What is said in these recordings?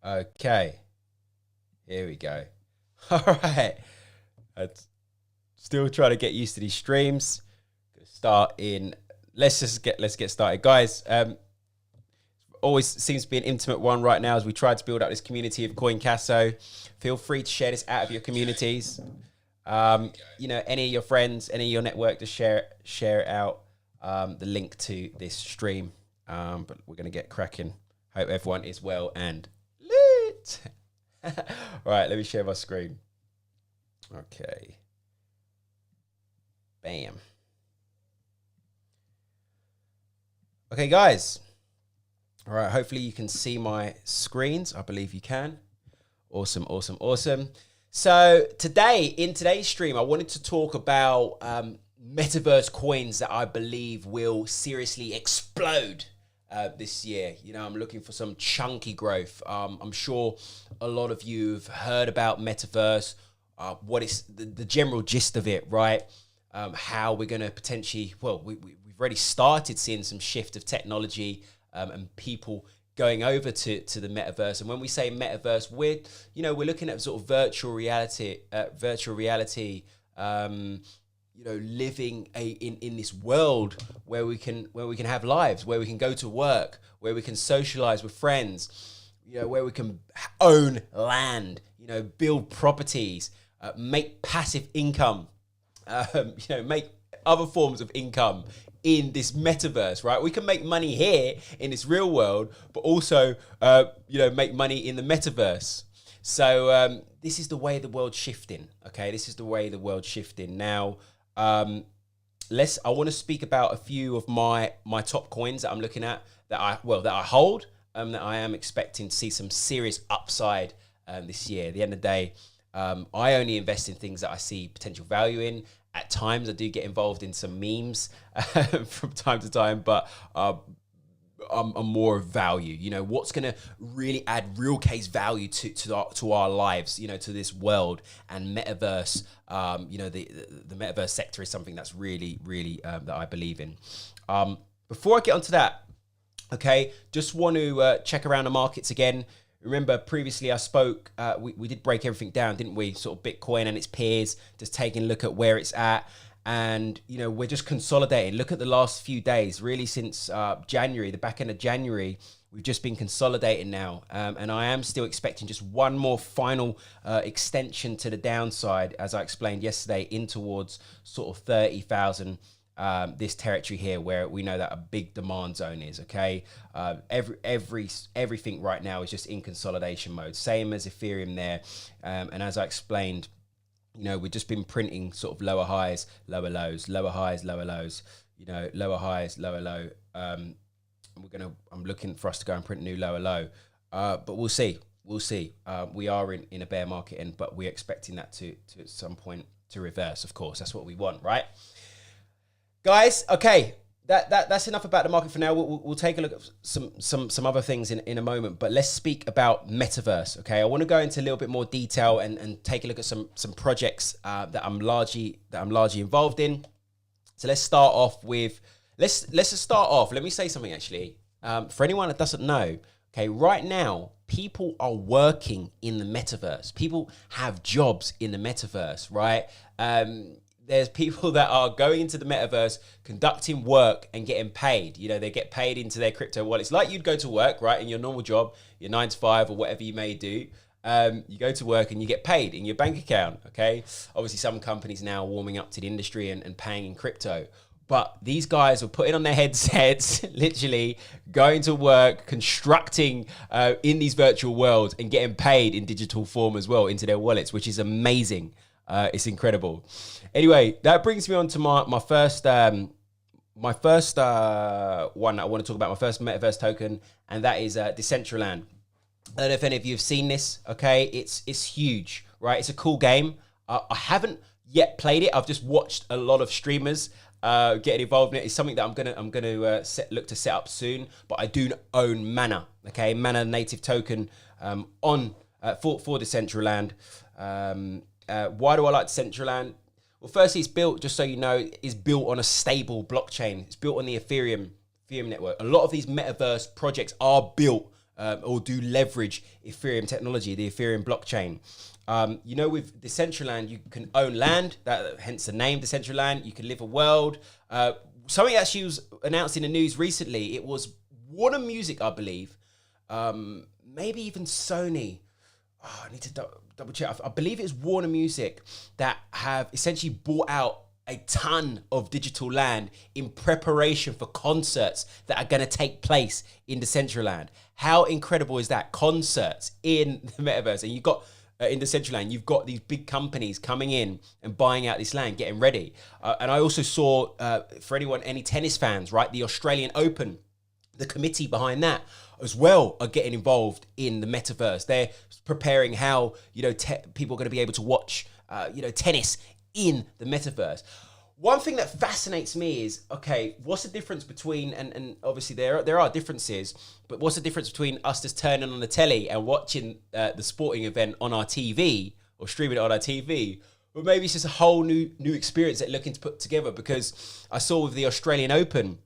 Okay, here we go. All right, still trying to get used to these streams. Start in. Let's get started, guys. Always seems to be an intimate one right now as we try to build up this community of CoinCasso. Feel free to share this out of your communities. You know, any of your friends, any of your network, to share it out. The link to this stream. But we're gonna get cracking. Hope everyone is well and lit. All right, let me share my screen. Okay. Bam. Okay, guys. All right, hopefully you can see my screens. I believe you can. Awesome, awesome, awesome. So in today's stream, I wanted to talk about Metaverse coins that I believe will seriously explode this year. You know, I'm looking for some chunky growth. I'm sure a lot of you have heard about Metaverse, what is the general gist of it, right? How we're going to potentially, well, we've already started seeing some shift of technology and people going over to the Metaverse. And when we say Metaverse, we're looking at sort of virtual reality, you know, living in this world where we can have lives, where we can go to work, where we can socialize with friends, you know, where we can own land, you know, build properties, make passive income, you know, make other forms of income in this metaverse, right? We can make money here in this real world, but also, you know, make money in the metaverse. So this is the way the world's shifting. Okay, this is the way the world's shifting now. I want to speak about a few of my top coins that I'm looking at that I hold, that I am expecting to see some serious upside this year. At the end of the day, I only invest in things that I see potential value in. At times, I do get involved in some memes from time to time, but I'm more of value. You know, what's going to really add real case value to our lives, you know, to this world. And Metaverse, you know, the Metaverse sector is something that's really, really that I believe in. Before I get onto that, okay, just want to check around the markets again. Remember, previously I spoke, we did break everything down, didn't we? Sort of Bitcoin and its peers, just taking a look at where it's at. And, you know, we're just consolidating. Look at the last few days, really since January, the back end of January, we've just been consolidating now. And I am still expecting just one more final extension to the downside, as I explained yesterday, in towards sort of 30,000. This territory here where we know that a big demand zone is, okay? Everything right now is just in consolidation mode, same as Ethereum there. And as I explained, you know, we've just been printing sort of lower highs, lower lows, lower highs, lower lows, you know, lower highs, lower low. I'm looking for us to go and print a new lower low, but we'll see. We are in a bear market, but we're expecting that to at some point to reverse. Of course, that's what we want, right? Guys, okay, that's enough about the market for now. We'll take a look at some other things in a moment, but let's speak about Metaverse, okay? I want to go into a little bit more detail and take a look at some projects that I'm largely involved in. So let's start off with, let's just start off. Let me say something actually. For anyone that doesn't know, okay, right now, people are working in the Metaverse. People have jobs in the Metaverse, right? There's people that are going into the Metaverse, conducting work and getting paid. You know, they get paid into their crypto wallets. Like you'd go to work, right, in your normal job, your 9 to 5 or whatever you may do. You go to work and you get paid in your bank account, okay? Obviously, some companies now are warming up to the industry and paying in crypto. But these guys were putting on their headsets, literally going to work, constructing in these virtual worlds and getting paid in digital form as well into their wallets, which is amazing. It's incredible. Anyway, that brings me on to my first one that I want to talk about, my first Metaverse token, and that is Decentraland. I don't know if any of you have seen this, okay? It's huge, right? It's a cool game. I haven't yet played it. I've just watched a lot of streamers getting involved in it. It's something that I'm gonna look to set up soon. But I do own Mana, okay? Mana native token for Decentraland. Why do I like Decentraland? Well, firstly, it's built, just so you know, is built on a stable blockchain. It's built on the Ethereum network. A lot of these metaverse projects are built or do leverage Ethereum technology, the Ethereum blockchain. You know, with Decentraland, you can own land, hence the name Decentraland. You can live a world. Something actually was announced in the news recently. It was Warner Music, I believe, maybe even Sony. Oh, I need to double check. I believe it was Warner Music that have essentially bought out a ton of digital land in preparation for concerts that are going to take place in Decentraland. How incredible is that? Concerts in the metaverse. And you've got, in Decentraland, you've got these big companies coming in and buying out this land, getting ready. And I also saw, for anyone, any tennis fans, right, the Australian Open, the committee behind that as well are getting involved in the metaverse. They're preparing how, you know, people are going to be able to watch, you know, tennis in the metaverse. One thing that fascinates me is, okay, what's the difference between, and obviously there are differences, but what's the difference between us just turning on the telly and watching the sporting event on our TV or streaming it on our TV? But maybe it's just a whole new experience that they're looking to put together, because I saw with the Australian Open,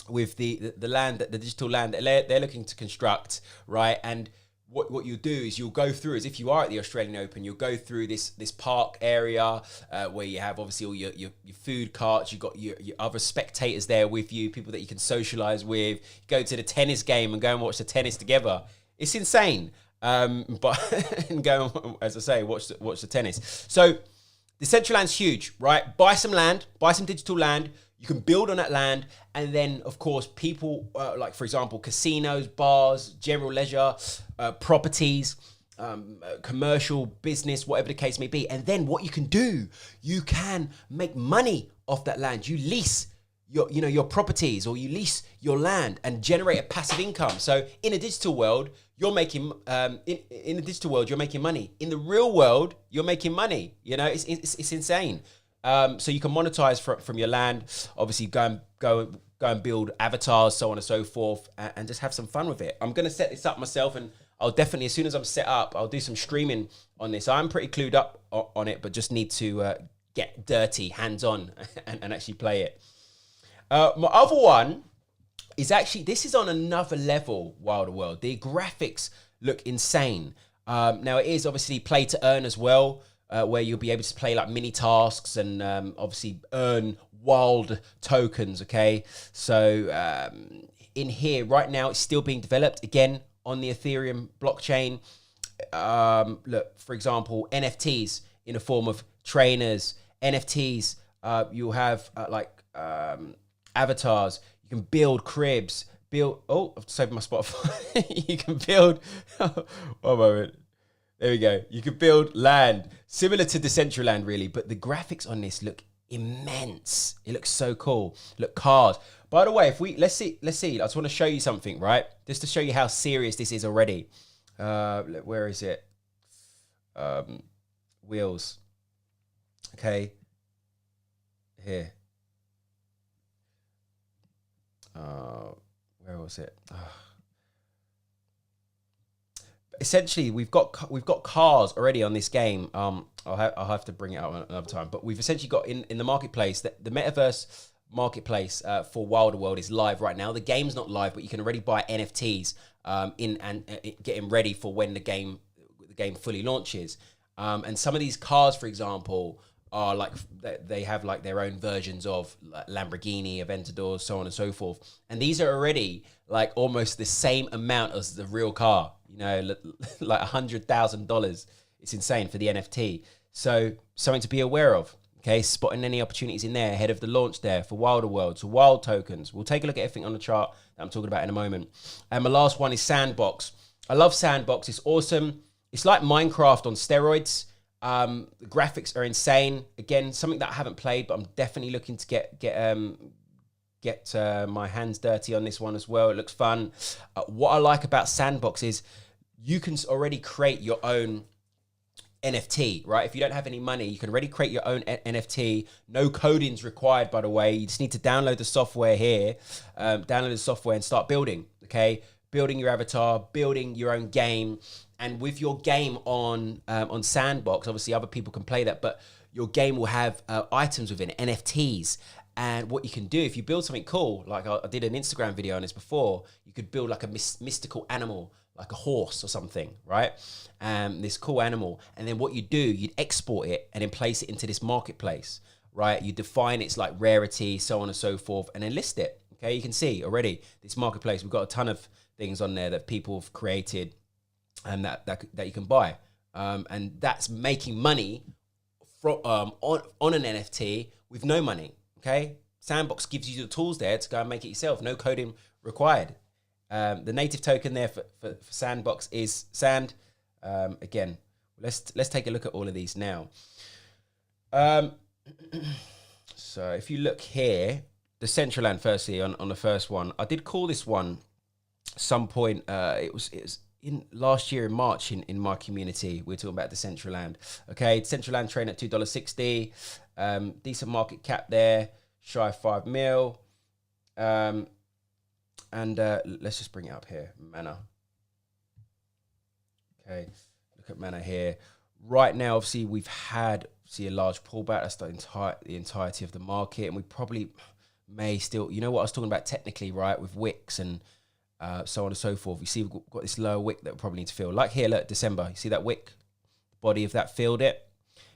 with the land, the digital land that they're looking to construct, right? And what you'll do is you'll go through, as if you are at the Australian Open, you'll go through this park area where you have obviously all your food carts, you've got your other spectators there with you, people that you can socialize with, go to the tennis game and go and watch the tennis together. It's insane. But and go, as I say, watch the tennis. So Decentraland's huge, right? Buy some land, buy some digital land. You can build on that land, and then, of course, people, like, for example, casinos, bars, general leisure, properties, commercial business, whatever the case may be. And then what you can do, you can make money off that land. You lease your properties, or you lease your land and generate a passive income. So in a digital world, you're making in the digital world, you're making money. In the real world, you're making money. You know, it's insane. So you can monetize from your land. Obviously, go and build avatars, so on and so forth, and just have some fun with it. I'm gonna set this up myself, and I'll definitely, as soon as I'm set up, I'll do some streaming on this. I'm pretty clued up on it, but just need to get dirty, hands-on, and actually play it. My other one is actually, this is on another level, Wilder World. The graphics look insane. Now, it is obviously play to earn as well, where you'll be able to play like mini tasks and obviously earn wild tokens, okay? So in here, right now, it's still being developed, again, on the Ethereum blockchain. Look, for example, NFTs in the form of trainers, NFTs, you'll have avatars, you can build cribs, I've saved my Spotify. You can build, one moment. There we go. You can build land similar to Decentraland, really, but the graphics on this look immense. It looks so cool. Look, cars. By the way, let's see. I just want to show you something, right? Just to show you how serious this is already. Where is it? Wheels. Okay. Here. Where was it? Essentially, we've got cars already on this game. I'll have to bring it out another time. But we've essentially got in the marketplace, the Metaverse marketplace for Wilder World is live right now. The game's not live, but you can already buy NFTs getting ready for when the game fully launches. And some of these cars, for example, are like, they have like their own versions of like Lamborghini, Aventadors, so on and so forth. And these are already like almost the same amount as the real car, you know, like $100,000. It's insane for the NFT. So something to be aware of. Okay, spotting any opportunities in there ahead of the launch there for Wilder World. So wild tokens. We'll take a look at everything on the chart that I'm talking about in a moment. And my last one is Sandbox. I love Sandbox. It's awesome. It's like Minecraft on steroids. The graphics are insane. Again, something that I haven't played, but I'm definitely looking to get my hands dirty on this one as well. It looks fun. What I like about Sandbox is you can already create your own NFT, right? If you don't have any money, you can already create your own NFT. No coding's required, by the way. You just need to download the software here, download the software and start building, okay? Building your avatar, building your own game. And with your game on Sandbox, obviously other people can play that, but your game will have items within it, NFTs. And what you can do if you build something cool, like I did an Instagram video on this before, you could build like a mystical animal, like a horse or something, right? This cool animal. And then what you do, you'd export it and then place it into this marketplace, right? You define its like rarity, so on and so forth, and then list it. Okay, you can see already this marketplace, we've got a ton of things on there that people have created and that you can buy. And that's making money from, on an NFT with no money. Okay, Sandbox gives you the tools there to go and make it yourself. No coding required. The native token there for Sandbox is Sand. Again, let's take a look at all of these now. So if you look here, Decentraland firstly on the first one, I did call this one some point. It was in last year in March in my community. We're talking about Decentraland. Okay, Decentraland trading at $2.60. Decent market cap there, shy of 5 mil. And let's just bring it up here. Mana. Okay, look at Mana here. Right now, obviously, we've had a large pullback. That's the entirety of the market, and we probably may still. You know what I was talking about technically, right? With wicks and so on and so forth. You see, we've got this lower wick that we probably need to fill. Like here, look, December. You see that wick? The body of that filled it.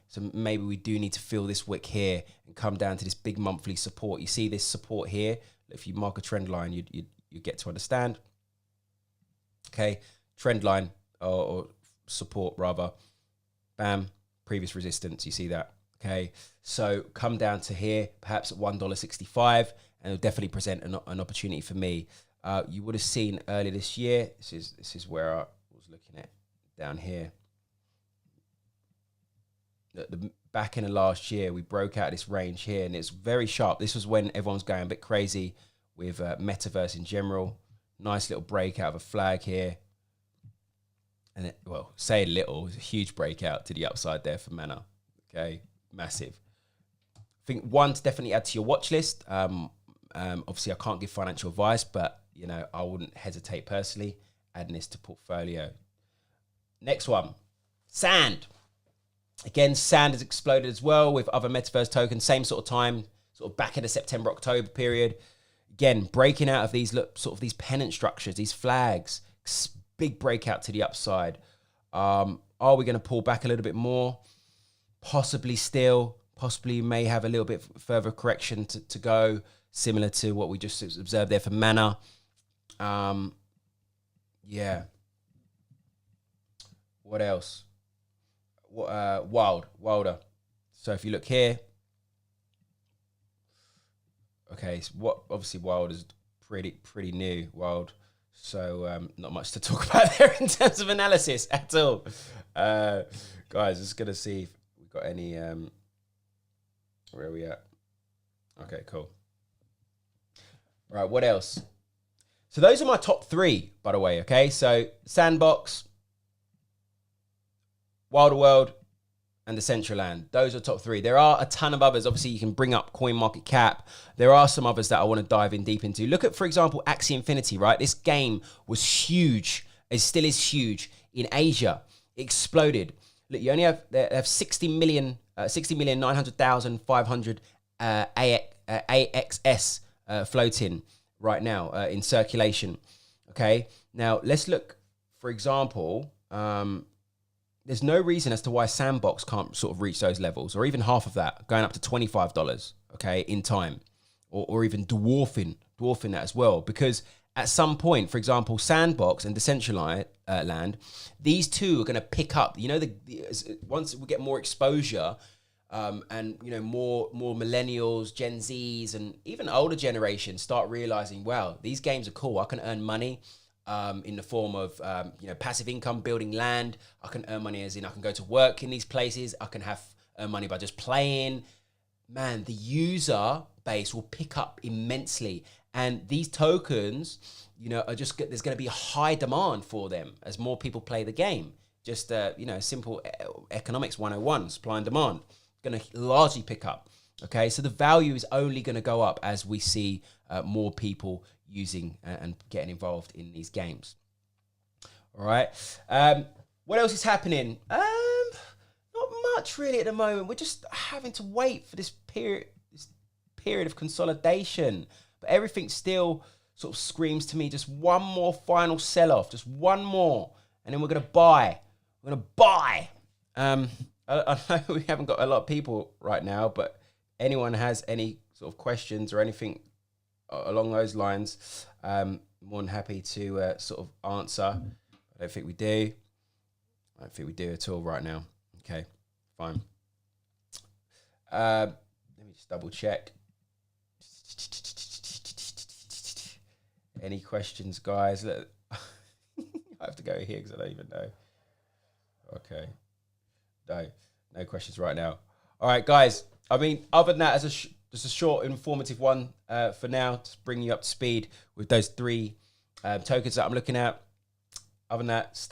So maybe we do need to fill this wick here and come down to this big monthly support. You see this support here? If you mark a trend line, you get to understand. Okay, trend line or support rather. Bam, previous resistance. You see that? Okay, so come down to here, perhaps at $1.65, and it'll definitely present an opportunity for me. You would have seen earlier this year. This is where I was looking at down here. The back end of last year, we broke out this range here, and it's very sharp. This was when everyone's going a bit crazy with Metaverse in general. Nice little breakout of a flag here. And it, well, say a little, it's a huge breakout to the upside there for Mana. Okay, massive. I think one to definitely add to your watch list. Obviously, I can't give financial advice, but you know, I wouldn't hesitate personally adding this to portfolio. Next one, Sand. Again, Sand has exploded as well with other Metaverse tokens, same sort of time, sort of back in the September, October period. Again, breaking out of these sort of these pennant structures, these flags, big breakout to the upside. Are we going to pull back a little bit more? Possibly still, possibly may have a little bit further correction to go, similar to what we just observed there for Mana. Yeah. What else? Wilder. So if you look here, okay, so obviously Wild is pretty new, Wild. So not much to talk about there in terms of analysis at all. Guys, just gonna see if we've got any where are we at? Okay, cool. All right, what else? So those are my top three, by the way, okay? So Sandbox, Wilder World, and Decentraland. Those are top three. There are a ton of others. Obviously, you can bring up CoinMarketCap. There are some others that I want to dive in deep into. Look at, for example, Axie Infinity, right? This game was huge. It still is huge in Asia. It exploded. Look, you only have 60,900,500 AXS floating right now in circulation. Okay. Now let's look, for example, there's no reason as to why Sandbox can't sort of reach those levels, or even half of that, going up to $25, okay, in time, or even dwarfing that as well. Because at some point, for example, Sandbox and Decentraland, these two are going to pick up. You know, once we get more exposure, and you know, more millennials, Gen Zs, and even older generations start realizing, wow, these games are cool. I can earn money. In the form of you know, passive income, building land. I can earn money as in I can go to work in these places. I can earn money by just playing. Man, the user base will pick up immensely, and these tokens, you know, there's going to be a high demand for them as more people play the game. Just you know, simple economics 101, supply and demand, going to largely pick up. Okay, so the value is only going to go up as we see more people using and getting involved in these games. All right. What else is happening? Not much really at the moment. We're just having to wait for this period of consolidation, but everything still sort of screams to me just one more final sell-off, just one more, and then we're gonna buy. We're gonna buy. I know we haven't got a lot of people right now, but anyone has any sort of questions or anything along those lines, more than happy to sort of answer. I don't think we do. I don't think we do at all right now. Okay, fine. Let me just double check. Any questions, guys? I have to go here because I don't even know. Okay. No questions right now. All right, guys. I mean, other than that, as just a short, informative one for now, to bring you up to speed with those three tokens that I'm looking at. Other than that, stay